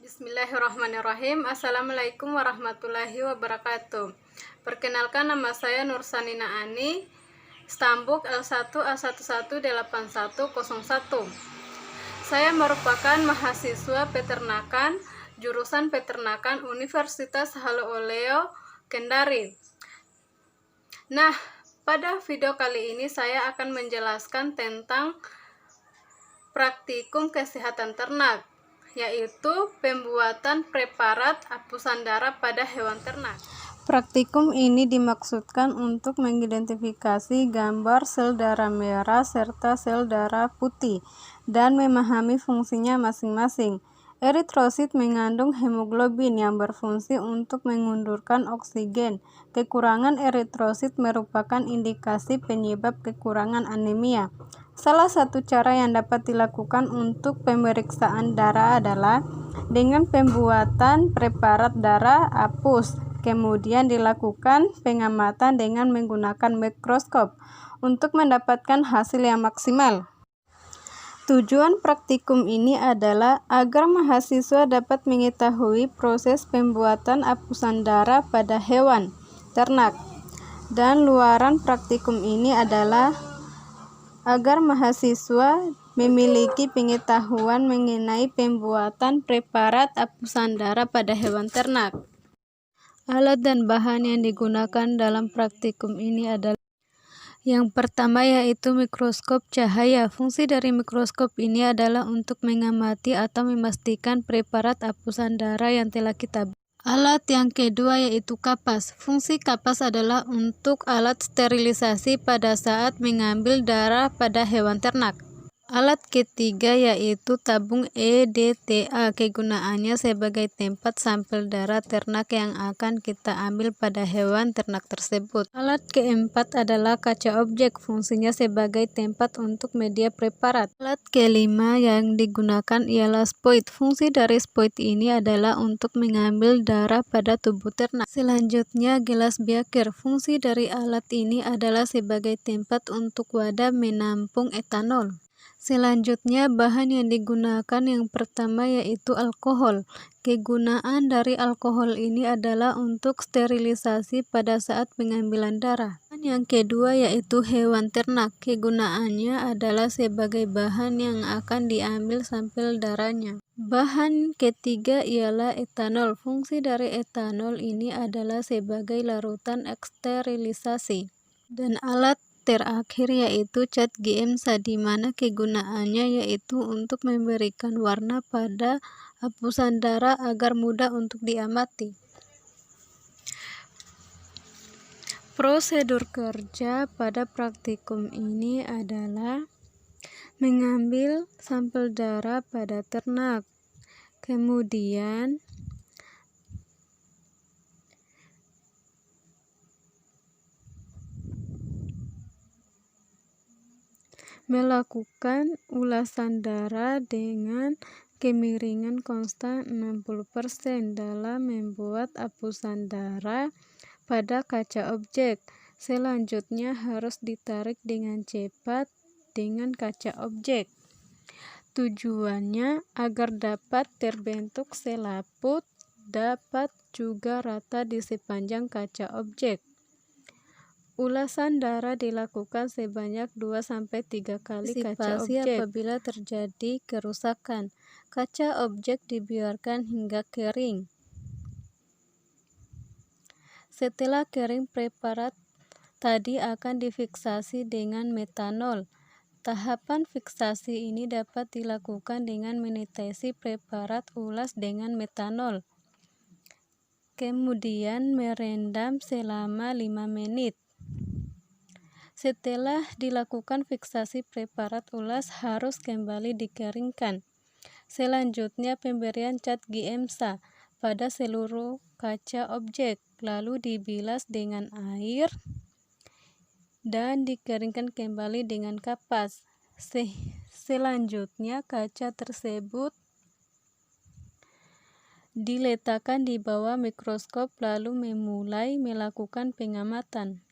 Bismillahirrahmanirrahim. Assalamualaikum warahmatullahi wabarakatuh. Perkenalkan, nama saya Nursanina Ani, Stambuk L1A118101. Saya merupakan mahasiswa peternakan, jurusan peternakan Universitas Halluoleo, Kendari. Nah, pada video kali ini saya akan menjelaskan tentang praktikum kesehatan ternak, yaitu pembuatan preparat hapusan darah pada hewan ternak. Praktikum ini dimaksudkan untuk mengidentifikasi gambar sel darah merah serta sel darah putih dan memahami fungsinya masing-masing. Eritrosit mengandung hemoglobin yang berfungsi untuk mengundurkan oksigen. Kekurangan eritrosit merupakan indikasi penyebab kekurangan anemia. Salah satu cara yang dapat dilakukan untuk pemeriksaan darah adalah dengan pembuatan preparat darah hapus. Kemudian dilakukan pengamatan dengan menggunakan mikroskop untuk mendapatkan hasil yang maksimal. Tujuan praktikum ini adalah agar mahasiswa dapat mengetahui proses pembuatan hapusan darah pada hewan ternak. Dan luaran praktikum ini adalah agar mahasiswa memiliki pengetahuan mengenai pembuatan preparat hapusan darah pada hewan ternak. Alat dan bahan yang digunakan dalam praktikum ini adalah yang pertama, yaitu mikroskop cahaya. Fungsi dari mikroskop ini adalah untuk mengamati atau memastikan preparat hapusan darah yang telah kita buat. Alat yang kedua yaitu kapas. Fungsi kapas adalah untuk alat sterilisasi pada saat mengambil darah pada hewan ternak. Alat ketiga yaitu tabung EDTA. Kegunaannya sebagai tempat sampel darah ternak yang akan kita ambil pada hewan ternak tersebut. Alat keempat adalah kaca objek. Fungsinya sebagai tempat untuk media preparat. Alat kelima yang digunakan ialah spoit. Fungsi dari spoit ini adalah untuk mengambil darah pada tubuh ternak. Selanjutnya, gelas Beaker. Fungsi dari alat ini adalah sebagai tempat untuk wadah menampung etanol. Selanjutnya, bahan yang digunakan yang pertama yaitu alkohol. Kegunaan dari alkohol ini adalah untuk sterilisasi pada saat pengambilan darah. Bahan yang kedua yaitu hewan ternak. Kegunaannya adalah sebagai bahan yang akan diambil sampel darahnya. Bahan ketiga ialah etanol. Fungsi dari etanol ini adalah sebagai larutan eksterilisasi. Dan alat terakhir yaitu cat GMSA, di mana kegunaannya yaitu untuk memberikan warna pada hapusan darah agar mudah untuk diamati. Prosedur kerja pada praktikum ini adalah mengambil sampel darah pada ternak, kemudian melakukan ulasan darah dengan kemiringan konstan 60% dalam membuat hapusan darah pada kaca objek. Selanjutnya harus ditarik dengan cepat dengan kaca objek. Tujuannya agar dapat terbentuk selaput, dapat juga rata di sepanjang kaca objek. Ulasan darah dilakukan sebanyak 2-3 kali kaca objek. Apabila terjadi kerusakan, kaca objek dibiarkan hingga kering. Setelah kering, preparat tadi akan difiksasi dengan metanol. Tahapan fiksasi ini dapat dilakukan dengan menetesi preparat ulas dengan metanol. Kemudian merendam selama 5 menit. Setelah dilakukan fiksasi, preparat ulas harus kembali dikeringkan. Selanjutnya, pemberian cat GMSA pada seluruh kaca objek, lalu dibilas dengan air dan dikeringkan kembali dengan kapas. Selanjutnya, kaca tersebut diletakkan di bawah mikroskop lalu memulai melakukan pengamatan.